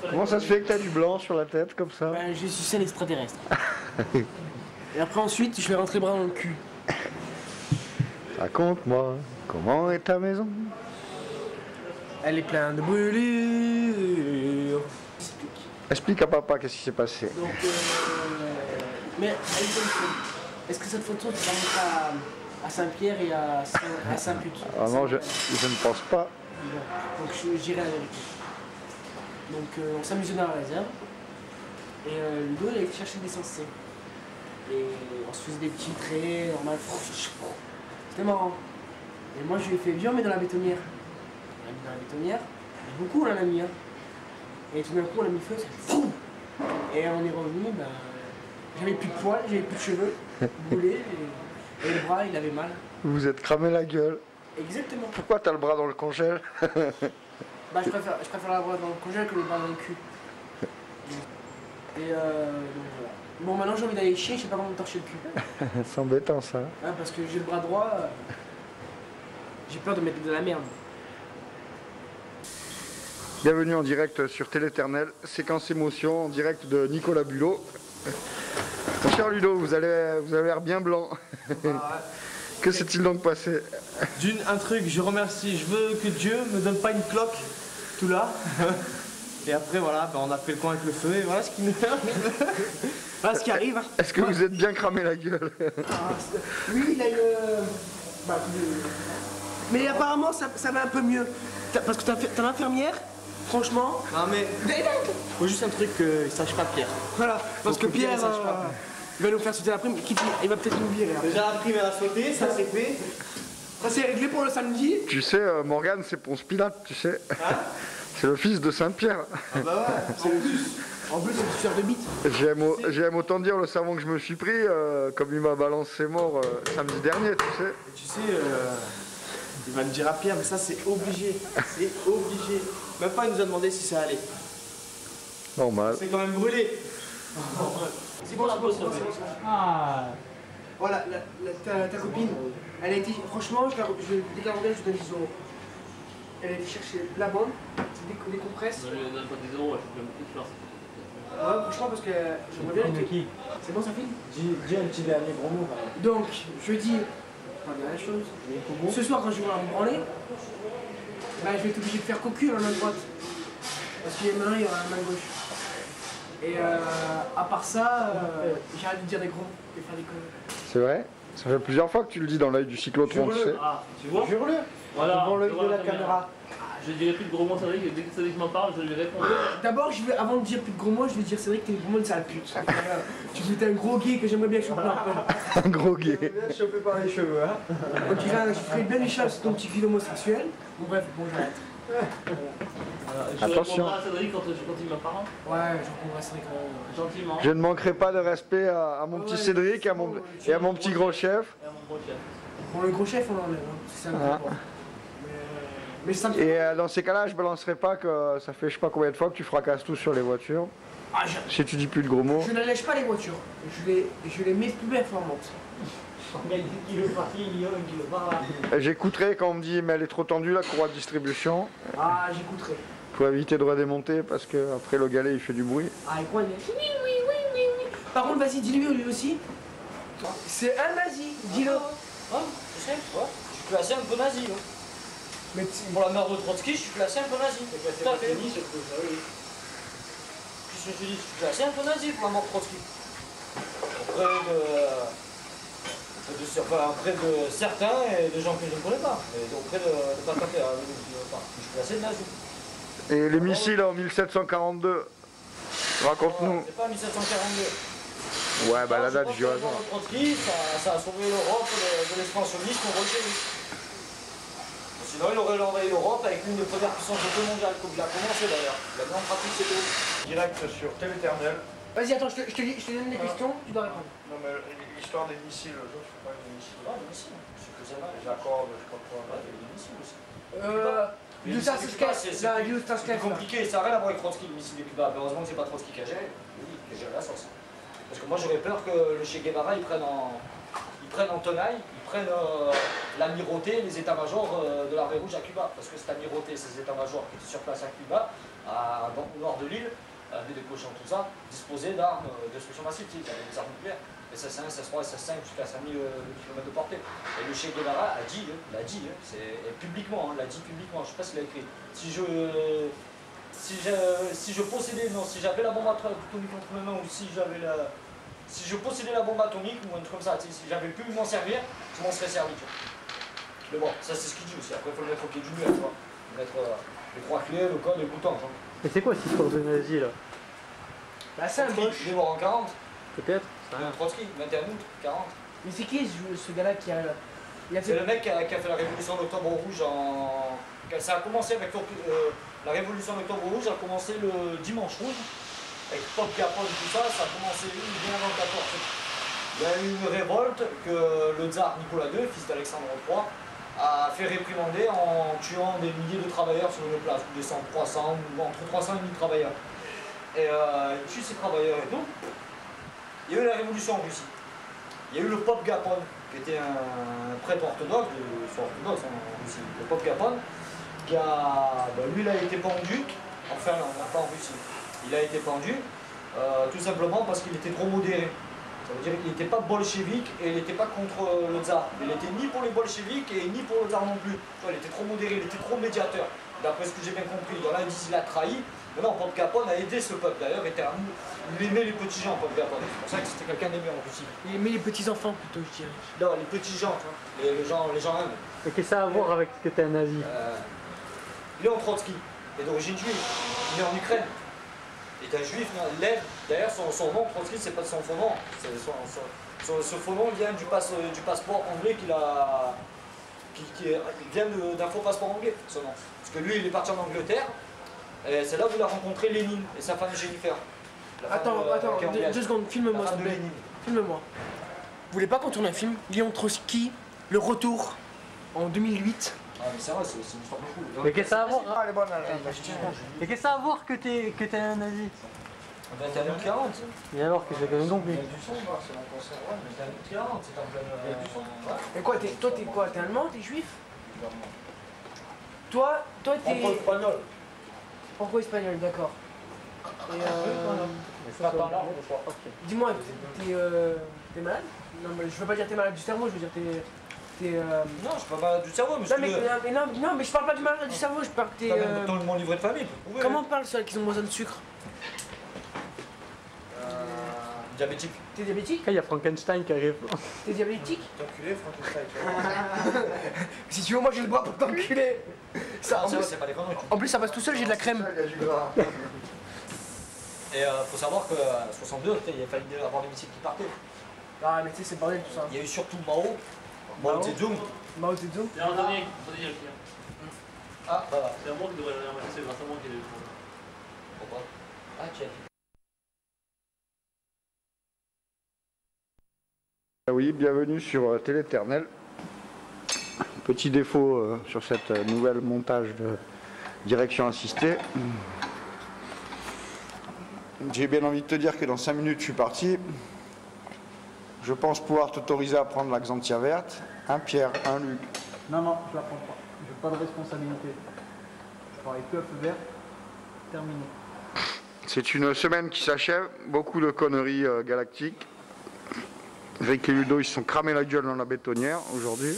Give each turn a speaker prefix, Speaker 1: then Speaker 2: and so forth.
Speaker 1: Comment ça se fait que t'as du blanc sur la tête comme ça?
Speaker 2: Ben, j'ai sucé un extraterrestre. Et après ensuite, je l'ai rentré bras dans le cul.
Speaker 1: Raconte-moi, comment est ta maison?
Speaker 2: Elle est pleine de brûlures.
Speaker 1: Explique à papa qu'est-ce qui s'est passé.
Speaker 2: Donc, mais elle est bonne photo. Est-ce que cette photo, tu vas mettre à Saint-Pierre et à Saint-Put?
Speaker 1: Ah non, je ne pense pas.
Speaker 2: Bon. Donc je dirai la vérité. Donc on s'amusait dans la réserve. Et Ludo, il a été chercher des sensés. Et on se faisait des petits traits, normal. C'était marrant. Et moi je lui ai fait, viens, on met dans la bétonnière. On l'a mis dans la bétonnière. Et beaucoup on en a mis. Hein. Et tout d'un coup on a mis feu, ça fait fou. Et on est revenu, ben, j'avais plus de poils, j'avais plus de cheveux, brûlés. Et le bras il avait mal.
Speaker 1: Vous vous êtes cramé la gueule.
Speaker 2: Exactement.
Speaker 1: Pourquoi t'as le bras dans le congèle?
Speaker 2: Bah je préfère la bras dans le congèle que le bras dans le cul. Et donc voilà. Bon maintenant j'ai envie d'aller chier, je sais pas comment me torcher le cul.
Speaker 1: C'est embêtant ça.
Speaker 2: Hein, parce que j'ai le bras droit, j'ai peur de mettre de la merde.
Speaker 1: Bienvenue en direct sur Téléternel, séquence émotion en direct de Nicolas Bulot. Mon cher Ludo, vous avez l'air bien blanc. Que s'est-il donc passé?
Speaker 3: Un truc, je remercie, je veux que Dieu me donne pas une cloque, tout là. Et après voilà, ben, on a fait le coin avec le feu et voilà ce qui nous...
Speaker 2: Voilà ce qui arrive. Hein.
Speaker 1: Est-ce que vous êtes bien cramé la gueule?
Speaker 2: Oui, il a une... Bah, mais apparemment ça va un peu mieux. Parce que t'as l'infirmière, franchement...
Speaker 3: Non mais... Faut juste un truc qu'il sache pas Pierre.
Speaker 2: Voilà, parce que Pierre... il va nous faire sauter la prime, il va peut-être nous virer.
Speaker 3: Déjà la prime elle a sauté, ça c'est fait.
Speaker 2: Ça c'est réglé pour le samedi.
Speaker 1: Tu sais, Morgane, c'est Ponce Pilate, tu sais.
Speaker 3: Hein?
Speaker 1: C'est le fils de Saint-Pierre.
Speaker 3: Ah bah ouais,
Speaker 2: En plus, c'est une sueur de bite.
Speaker 1: J'aime autant dire le savon que je me suis pris, comme il m'a balancé mort samedi dernier, tu sais.
Speaker 3: Et tu sais, il va le dire à Pierre, mais ça c'est obligé. C'est obligé. Même pas il nous a demandé si ça allait.
Speaker 1: Normal.
Speaker 3: C'est quand même brûlé.
Speaker 2: C'est bon, c'est bon. Ah. Voilà, ta copine, elle a été, franchement, dès qu'elle revient, je te donne 10 €. Elle a été chercher la bande, des compresses.
Speaker 4: Non, je donne pas 10 €, je fais beaucoup de chance.
Speaker 2: Ouais, franchement, parce que j'aimerais bien que... C'est bon, ça fait?
Speaker 3: Dis un petit dernier gros mot.
Speaker 2: Donc, je dis, pas la même chose. Ce soir, quand je vais me branler, bah, je vais être obligé de faire cocu à la main droite. Parce qu'il y a une main, il y aura la main gauche. Et à part ça, j'ai hâte de dire des gros mots et faire des conneries.
Speaker 1: C'est vrai? Ça fait plusieurs fois que tu le dis dans l'œil du cyclotron, tu sais.
Speaker 4: Ah, tu vois?
Speaker 3: Jure-le.
Speaker 4: Voilà,
Speaker 3: Devant l'œil de la caméra.
Speaker 4: Je dirai plus de gros mots, Cédric, et dès que Cédric m'en parle, je lui réponds.
Speaker 2: D'abord, avant de dire plus de gros mots, je vais dire Cédric, t'es vraiment une sale pute. Tu dis t'es un gros gay que j'aimerais bien choper.
Speaker 1: Un gros gay.
Speaker 3: Bien chopé par les cheveux, hein.
Speaker 2: On dirait, je ferais bien les choses sur ton petit cul homosexuel. Bon, bref, bon, j'arrête.
Speaker 4: Je
Speaker 1: Attention.
Speaker 4: répondrai à Cédric quand il m'en parle.
Speaker 2: Ouais, je répondrai à Cédric.
Speaker 4: Gentiment.
Speaker 1: Je ne manquerai pas de respect à mon petit Cédric et à mon petit gros chef.
Speaker 4: Et à mon gros chef.
Speaker 2: Bon, le gros chef, on l'enlève, hein. C'est ça le
Speaker 1: Ah.
Speaker 2: rapport. Mais ça me
Speaker 1: Et dans ces cas-là, je balancerai pas que ça fait je sais pas combien de fois que tu fracasses tout sur les voitures.
Speaker 2: Ah,
Speaker 1: Si tu dis plus de gros mots.
Speaker 2: je n'allège pas les voitures. Je les mets plus performantes.
Speaker 1: J'écouterai quand on me dit mais elle est trop tendue la courroie de distribution.
Speaker 2: Ah, j'écouterai.
Speaker 1: Faut éviter de redémonter parce que après le galet il fait du bruit.
Speaker 2: Ah, et quoi, il est... Oui, oui, oui, oui, oui. Par contre, vas-y, dis-lui lui aussi. C'est un nazi, dis-le.
Speaker 5: Ouais, je sais, ouais. Je suis classé un peu nazi. Hein.
Speaker 2: Mais
Speaker 5: Pour la mère de Trotsky, je suis classé un peu nazi. Tout à fait. Qu'est-ce que je te dis? Je suis classé un peu nazi pour la mort de Trotsky. Auprès de certains et de gens que je ne connais pas. Et auprès de pas taper, je suis classé de nazi.
Speaker 1: Et les missiles en 1742, raconte-nous.
Speaker 5: C'est pas 1742.
Speaker 1: Ouais, bah la date du hasard.
Speaker 5: Trotsky, ça a sauvé l'Europe de l'expansionnisme bolchevique. Sinon, il aurait envahi l'Europe avec l'une des premières puissances mondiales, comme il a commencé d'ailleurs. Il a mis en pratique ses théories.
Speaker 3: Direct sur Téléternel.
Speaker 2: vas-y, attends, je te donne les questions, tu dois répondre.
Speaker 3: Non mais l'histoire des missiles, je sais pas des missiles.
Speaker 5: Ah, des missiles.
Speaker 3: Les accords, je sais pas quoi.
Speaker 5: Des missiles aussi.
Speaker 2: Du
Speaker 5: C'est compliqué, ça n'a rien à voir avec Trotsky, le missile de Cuba. Heureusement que c'est pas Trotsky qui a géré. Oui, qui a géré la sauce. Parce que moi j'aurais peur que le Che Guevara il prenne prennent en tenaille, ils prennent l'amirauté, les états-majors de l'armée rouge à Cuba. Parce que cette amirauté, ces états-majors qui étaient sur place à Cuba, au nord de l'île, des décochants, tout ça, disposaient d'armes de destruction massive. Ils avaient des armes nucléaires. SS1, SS3, SS5 jusqu'à 5000 km de portée. Et le Che Guevara a dit, publiquement, l'a dit publiquement, je ne sais pas s'il a écrit, si j'avais la bombe atomique entre mes mains ou si je possédais la bombe atomique ou un truc comme ça, si j'avais pu m'en servir, je m'en serais servi. Tu vois. Mais bon, ça c'est ce qu'il dit aussi, après il faut le mettre au pied du mur, tu vois. Mettre les 3 clés, le code et le bouton.
Speaker 6: Mais c'est quoi cette histoire de nazi là?
Speaker 2: Bah, c'est un moche.
Speaker 5: Il est mort en 40.
Speaker 6: Peut-être.
Speaker 5: Trotsky, 21 août, 40.
Speaker 2: Mais c'est qui ce gars-là qui a.
Speaker 5: C'est le mec qui a fait la révolution d'Octobre Rouge en. Ça a commencé avec la révolution d'Octobre Rouge a commencé le dimanche rouge, avec Pop Capone et tout ça, ça a commencé bien avant le 14. Il y a eu une révolte que le tsar Nicolas II, fils d'Alexandre III, a fait réprimander en tuant des milliers de travailleurs sur une place, des 300, entre 300 et 1000 travailleurs. Et il tue ces travailleurs et tout. Il y a eu la révolution en Russie. Il y a eu le Pop Capone, qui était un prêtre orthodoxe, en Russie, le Pop Capone, qui a, lui il a été pendu, enfin non, pas en Russie, il a été pendu tout simplement parce qu'il était trop modéré. Ça veut dire qu'il n'était pas bolchevique et il n'était pas contre le tsar. Il n'était ni pour les bolcheviques et ni pour le tsar non plus. Il était trop modéré, il était trop médiateur. D'après ce que j'ai bien compris, dans là ils disent qu'il a trahi. Mais non, Pop Capone a aidé ce peuple d'ailleurs, il aimait les petits gens, Pop Capone. C'est pour ça que c'était quelqu'un d'aimé en Russie.
Speaker 2: Il aimait les petits enfants plutôt, je dirais.
Speaker 5: Non, les petits gens, tu vois. Les gens aiment.
Speaker 6: Et qu'est-ce que ça a à voir avec ce que t'es un nazi?
Speaker 5: Léon Trotsky est d'origine juive, né en Ukraine. Il est un juif, Lev, d'ailleurs son nom, Trotsky, c'est pas son faux nom. Ce faux nom vient du passeport anglais qui vient d'un faux passeport anglais, ce nom. Parce que lui, il est parti en Angleterre, et c'est là où il a rencontré Lénine et sa femme Jennifer.
Speaker 2: Attends, 2 secondes, filme-moi s'il te plaît. Filme-moi. Vous voulez pas qu'on tourne un film, Léon Trotsky, Le Retour, en 2008?
Speaker 5: Ah mais c'est vrai, c'est une histoire de fou.
Speaker 6: Mais qu'est-ce que ça a à voir?
Speaker 1: Ah, elle est bonne,
Speaker 6: Mais qu'est-ce que ça a à voir que t'es un nazi?
Speaker 5: Ben t'es à 40.
Speaker 6: Et alors que j'ai quand même compris.
Speaker 5: Il y a du son, c'est mon concert, ouais, mais t'es à 40, c'est en pleine. Il y a du son. Ouais.
Speaker 2: Mais quoi, toi t'es quoi? T'es allemand? T'es juif? Toi t'es.
Speaker 5: Espagnol.
Speaker 2: Pourquoi espagnol, d'accord. Et
Speaker 5: Pas par là, je crois.
Speaker 2: dis-moi, t'es malade? Non, mais je veux pas dire t'es malade du cerveau, je veux dire t'es.
Speaker 5: Non, je suis pas malade du cerveau, mais
Speaker 2: Non, mais je parle pas du malade du cerveau, je parle que t'es.
Speaker 5: dans mon livret de famille.
Speaker 2: Comment on parle ceux qui ont besoin de sucre?
Speaker 5: Diabétique.
Speaker 2: T'es diabétique?
Speaker 6: Il y a Frankenstein qui arrive.
Speaker 2: T'es diabétique?
Speaker 5: T'es enculé, Frankenstein.
Speaker 2: Si tu veux, moi je le bois pour t'enculer. Ça,
Speaker 5: C'est pas des conneries.
Speaker 2: en plus, ça passe tout seul, j'ai de la crème.
Speaker 1: Il y a du gras.
Speaker 5: Et faut savoir que 62, il a fallu avoir des missiles qui partaient.
Speaker 2: Ah, mais tu sais, c'est le bordel tout ça.
Speaker 5: Il y a eu surtout Mao Zedong.
Speaker 2: Mao Zedong.
Speaker 4: C'est un dernier, il y a le client.
Speaker 5: Ah, bah voilà.
Speaker 4: C'est à moi qui devrais le remercier, c'est grâce à moi qu'il a eu le client.
Speaker 5: Pourquoi? Ah, tiens.
Speaker 1: Oui, bienvenue sur Téléternel. Petit défaut sur cette nouvelle montage de direction assistée. J'ai bien envie de te dire que dans 5 minutes je suis parti. Je pense pouvoir t'autoriser à prendre la Xantia verte. Un Pierre, un Luc.
Speaker 6: Non, non, je la prends pas. J'ai pas de responsabilité. Je parlais que à feu vert. Terminé.
Speaker 1: C'est une semaine qui s'achève. Beaucoup de conneries galactiques. Rick et Ludo, ils se sont cramés la gueule dans la bétonnière aujourd'hui.